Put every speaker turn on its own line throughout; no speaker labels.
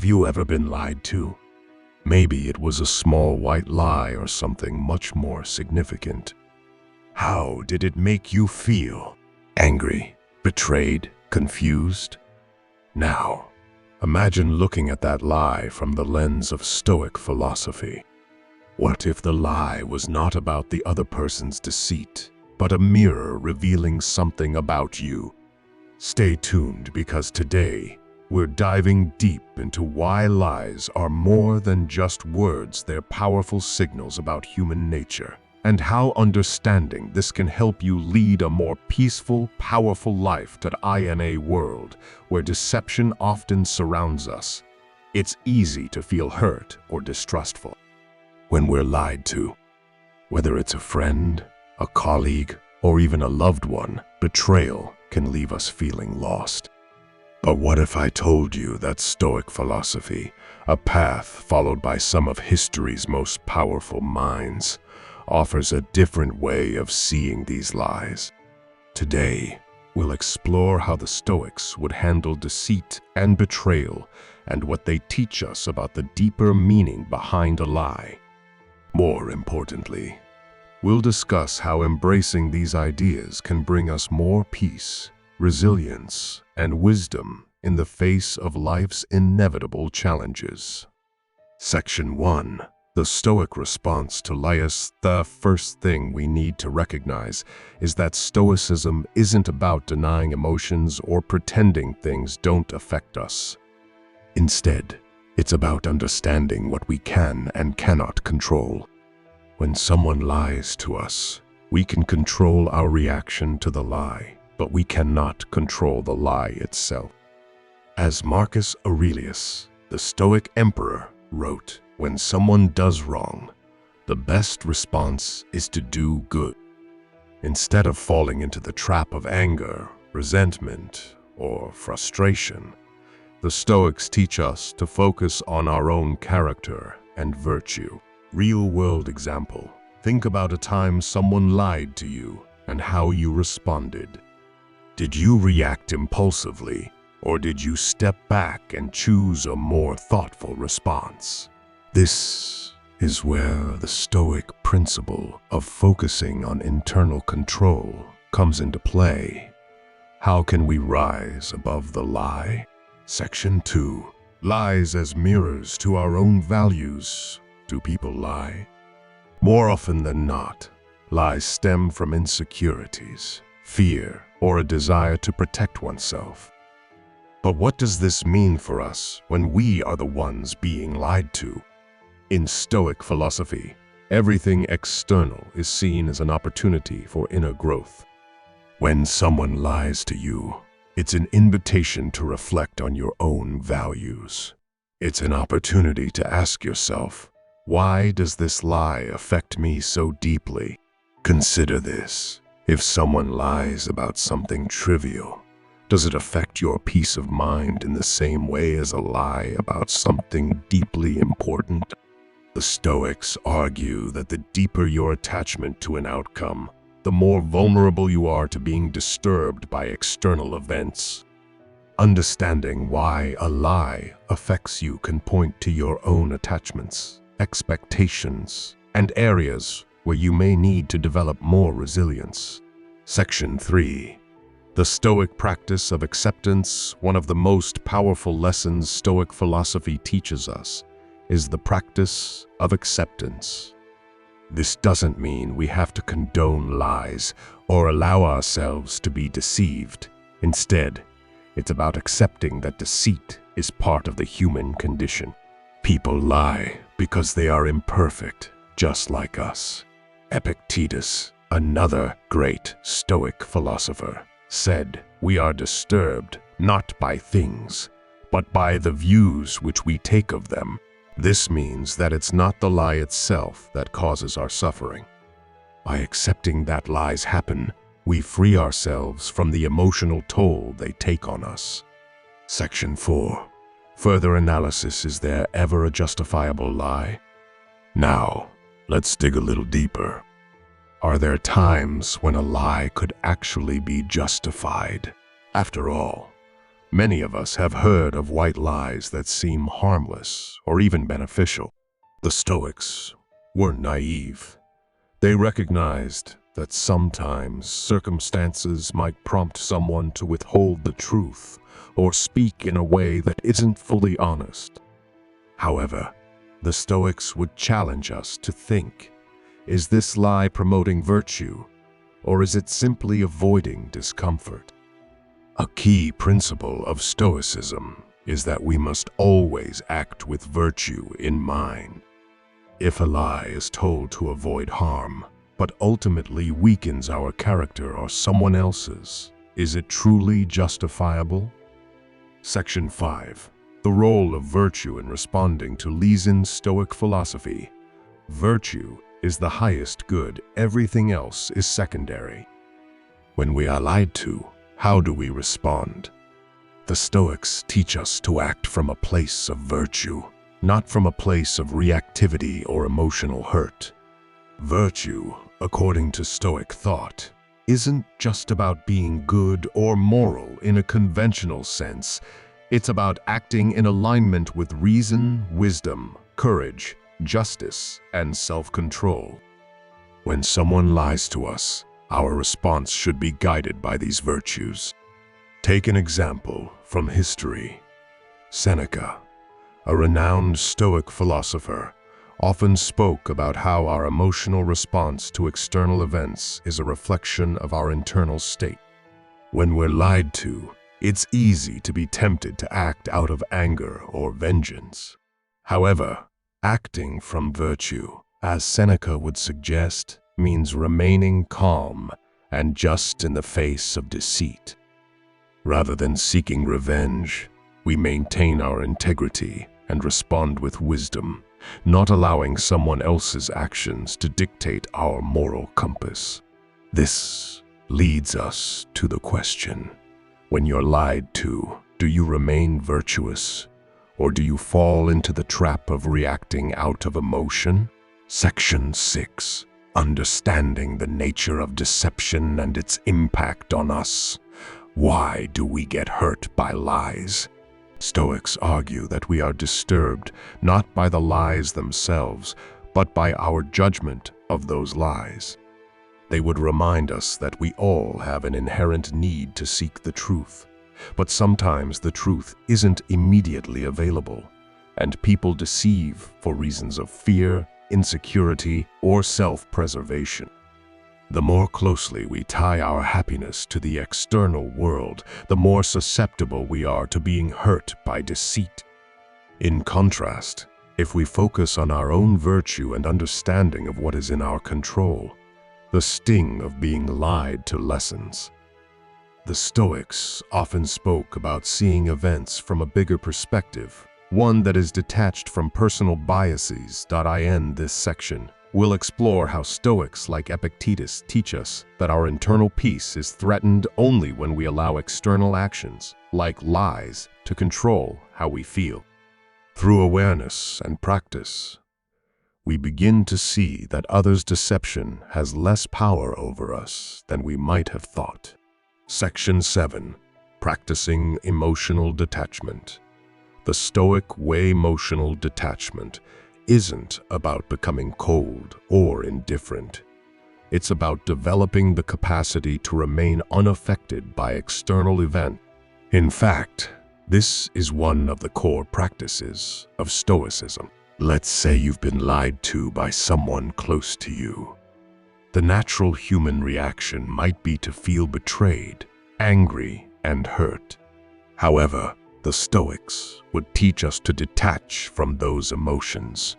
Have you ever been lied to? Maybe it was a small white lie or something much more significant. How did it make you feel? Angry, betrayed, confused? Now, imagine looking at that lie from the lens of Stoic philosophy. What if the lie was not about the other person's deceit, but a mirror revealing something about you? Stay tuned, because today, we're diving deep into why lies are more than just words. They're powerful signals about human nature, and how understanding this can help you lead a more peaceful, powerful life in a world where deception often surrounds us. It's easy to feel hurt or distrustful when we're lied to. Whether it's a friend, a colleague, or even a loved one, betrayal can leave us feeling lost. But what if I told you that Stoic philosophy, a path followed by some of history's most powerful minds, offers a different way of seeing these lies? Today, we'll explore how the Stoics would handle deceit and betrayal, and what they teach us about the deeper meaning behind a lie. More importantly, we'll discuss how embracing these ideas can bring us more peace, resilience, and wisdom in the face of life's inevitable challenges. Section 1. The Stoic response to lies. The first thing we need to recognize is that Stoicism isn't about denying emotions or pretending things don't affect us. Instead, it's about understanding what we can and cannot control. When someone lies to us, we can control our reaction to the lie, but we cannot control the lie itself. As Marcus Aurelius, the Stoic emperor, wrote, "When someone does wrong, the best response is to do good." Instead of falling into the trap of anger, resentment, or frustration, the Stoics teach us to focus on our own character and virtue. Real-world example. Think about a time someone lied to you and how you responded. Did you react impulsively, or did you step back and choose a more thoughtful response? This is where the Stoic principle of focusing on internal control comes into play. How can we rise above the lie? Section 2. Lies as mirrors to our own values. Do people lie? More often than not, lies stem from insecurities, fear, or a desire to protect oneself. But what does this mean for us when we are the ones being lied to? In Stoic philosophy, everything external is seen as an opportunity for inner growth. When someone lies to you, it's an invitation to reflect on your own values. It's an opportunity to ask yourself, why does this lie affect me so deeply? Consider this. If someone lies about something trivial, does it affect your peace of mind in the same way as a lie about something deeply important? The Stoics argue that the deeper your attachment to an outcome, the more vulnerable you are to being disturbed by external events. Understanding why a lie affects you can point to your own attachments, expectations, and areas where you may need to develop more resilience. Section 3. The Stoic practice of acceptance. One of the most powerful lessons Stoic philosophy teaches us is the practice of acceptance. This doesn't mean we have to condone lies or allow ourselves to be deceived. Instead, it's about accepting that deceit is part of the human condition. People lie because they are imperfect, just like us. Epictetus, another great Stoic philosopher, said, "We are disturbed not by things, but by the views which we take of them." This means that it's not the lie itself that causes our suffering. By accepting that lies happen, we free ourselves from the emotional toll they take on us. Section 4. Further analysis. Is there ever a justifiable lie? Now, let's dig a little deeper. Are there times when a lie could actually be justified? After all, Many of us have heard of white lies that seem harmless or even beneficial. The Stoics weren't naive. They recognized that sometimes circumstances might prompt someone to withhold the truth or speak in a way that isn't fully honest. However, the Stoics would challenge us to think, is this lie promoting virtue, or is it simply avoiding discomfort? A key principle of Stoicism is that we must always act with virtue in mind. If a lie is told to avoid harm, but ultimately weakens our character or someone else's, is it truly justifiable? Section 5. The role of virtue in responding to Lee's Stoic philosophy. Virtue is the highest good, everything else is secondary. When we are lied to, how do we respond? The Stoics teach us to act from a place of virtue, not from a place of reactivity or emotional hurt. Virtue, according to Stoic thought, isn't just about being good or moral in a conventional sense. It's about acting in alignment with reason, wisdom, courage, justice, and self-control. When someone lies to us, our response should be guided by these virtues. Take an example from history. Seneca, a renowned Stoic philosopher, often spoke about how our emotional response to external events is a reflection of our internal state. When we're lied to, it's easy to be tempted to act out of anger or vengeance. However, acting from virtue, as Seneca would suggest, means remaining calm and just in the face of deceit. Rather than seeking revenge, we maintain our integrity and respond with wisdom, not allowing someone else's actions to dictate our moral compass. This leads us to the question, when you're lied to, do you remain virtuous, or do you fall into the trap of reacting out of emotion? Section 6. Understanding the nature of deception and its impact on us. Why do we get hurt by lies? Stoics argue that we are disturbed not by the lies themselves, but by our judgment of those lies. They would remind us that we all have an inherent need to seek the truth, but sometimes the truth isn't immediately available, and people deceive for reasons of fear, insecurity, or self-preservation. The more closely we tie our happiness to the external world, the more susceptible we are to being hurt by deceit. In contrast, if we focus on our own virtue and understanding of what is in our control, the sting of being lied to lessens. The Stoics often spoke about seeing events from a bigger perspective, one that is detached from personal biases. In this section, we'll explore how Stoics like Epictetus teach us that our internal peace is threatened only when we allow external actions, like lies, to control how we feel. Through awareness and practice, we begin to see that others' deception has less power over us than we might have thought. Section 7. Practicing emotional detachment. The Stoic way emotional detachment isn't about becoming cold or indifferent. It's about developing the capacity to remain unaffected by external events. In fact, this is one of the core practices of Stoicism. Let's say you've been lied to by someone close to you. The natural human reaction might be to feel betrayed, angry, and hurt. However, the Stoics would teach us to detach from those emotions,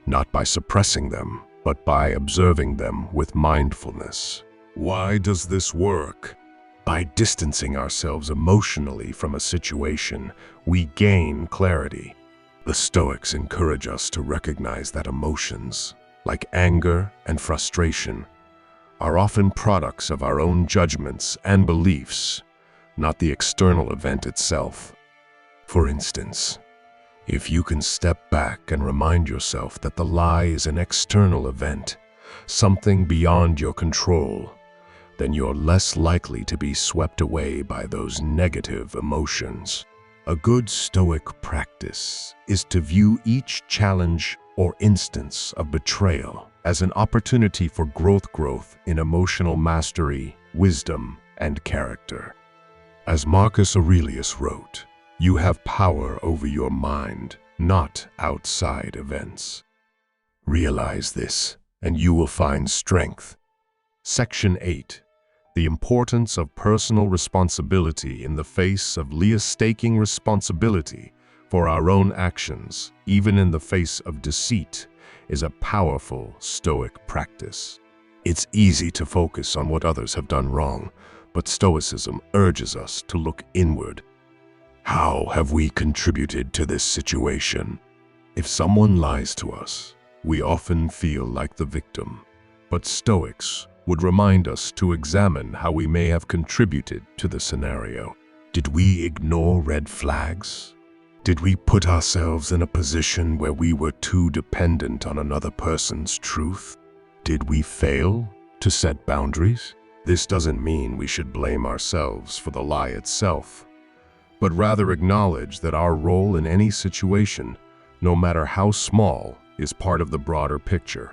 not by suppressing them, but by observing them with mindfulness. Why does this work? By distancing ourselves emotionally from a situation, we gain clarity. The Stoics encourage us to recognize that emotions, like anger and frustration, are often products of our own judgments and beliefs, not the external event itself. For instance, if you can step back and remind yourself that the lie is an external event, something beyond your control, then you're less likely to be swept away by those negative emotions. A good Stoic practice is to view each challenge or instance of betrayal as an opportunity for growth in emotional mastery, wisdom, and character. As Marcus Aurelius wrote, "You have power over your mind, not outside events." Realize this, and you will find strength. Section 8. The importance of personal responsibility in the face of taking responsibility for our own actions, even in the face of deceit, is a powerful Stoic practice. It's easy to focus on what others have done wrong, but Stoicism urges us to look inward. How have we contributed to this situation? If someone lies to us, we often feel like the victim, but Stoics would remind us to examine how we may have contributed to the scenario. Did we ignore red flags? Did we put ourselves in a position where we were too dependent on another person's truth? Did we fail to set boundaries? This doesn't mean we should blame ourselves for the lie itself, but rather acknowledge that our role in any situation, no matter how small, is part of the broader picture.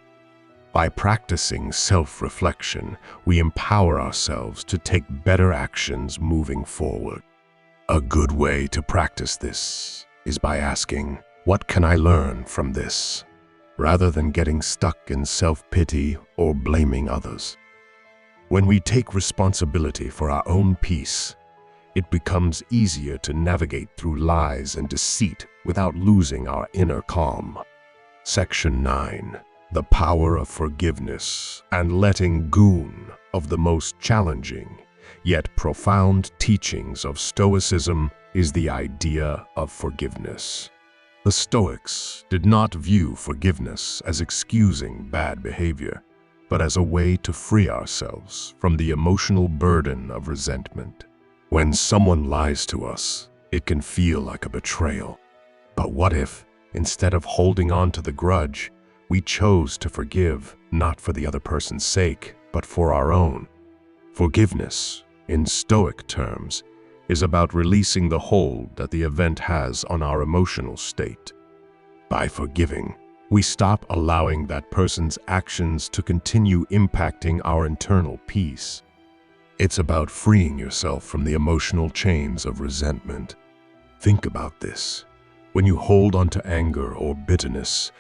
By practicing self-reflection, we empower ourselves to take better actions moving forward. A good way to practice this is by asking, "What can I learn from this?" rather than getting stuck in self-pity or blaming others. When we take responsibility for our own peace, it becomes easier to navigate through lies and deceit without losing our inner calm. Section 9. The power of forgiveness and letting go of the most challenging yet profound teachings of Stoicism is the idea of forgiveness. The Stoics did not view forgiveness as excusing bad behavior, but as a way to free ourselves from the emotional burden of resentment. When someone lies to us, it can feel like a betrayal. But what if, instead of holding on to the grudge, we chose to forgive, not for the other person's sake, but for our own? Forgiveness, in Stoic terms, is about releasing the hold that the event has on our emotional state. By forgiving, we stop allowing that person's actions to continue impacting our internal peace. It's about freeing yourself from the emotional chains of resentment. Think about this. When you hold on to anger or bitterness,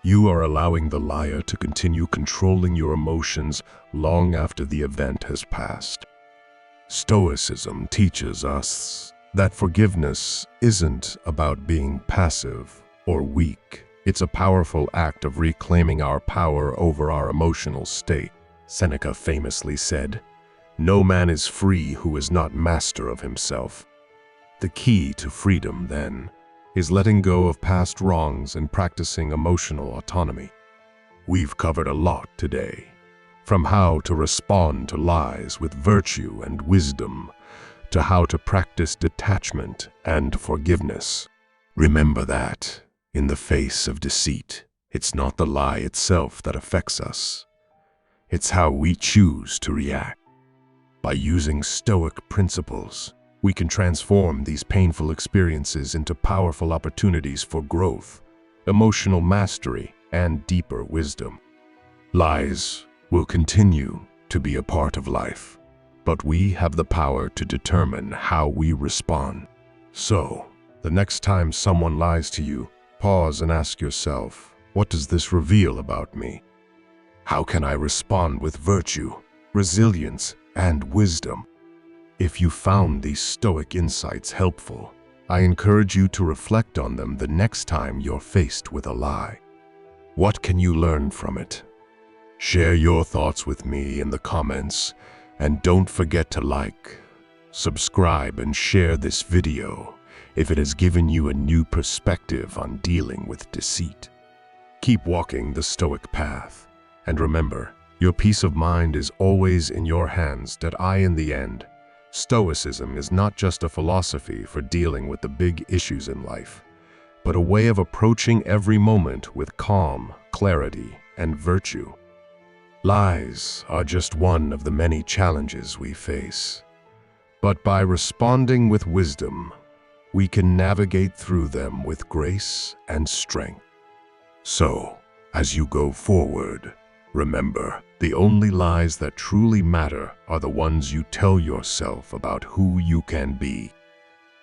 you are allowing the liar to continue controlling your emotions long after the event has passed. Stoicism teaches us that forgiveness isn't about being passive or weak. It's a powerful act of reclaiming our power over our emotional state. Seneca famously said, "No man is free who is not master of himself." The key to freedom, then, is letting go of past wrongs and practicing emotional autonomy. We've covered a lot today, from how to respond to lies with virtue and wisdom, to how to practice detachment and forgiveness. Remember that, in the face of deceit, it's not the lie itself that affects us. It's how we choose to react. By using Stoic principles, we can transform these painful experiences into powerful opportunities for growth, emotional mastery, and deeper wisdom. Lies will continue to be a part of life, but we have the power to determine how we respond. So, the next time someone lies to you, pause and ask yourself, what does this reveal about me? How can I respond with virtue, resilience, and wisdom? If you found these Stoic insights helpful, I encourage you to reflect on them the next time you're faced with a lie. What can you learn from it? Share your thoughts with me in the comments, and don't forget to like, subscribe, and share this video if it has given you a new perspective on dealing with deceit. Keep walking the Stoic path, and remember, your peace of mind is always in your hands. In the end, Stoicism is not just a philosophy for dealing with the big issues in life, but a way of approaching every moment with calm, clarity, and virtue. Lies are just one of the many challenges we face. But by responding with wisdom, we can navigate through them with grace and strength. So, as you go forward, remember, the only lies that truly matter are the ones you tell yourself about who you can be.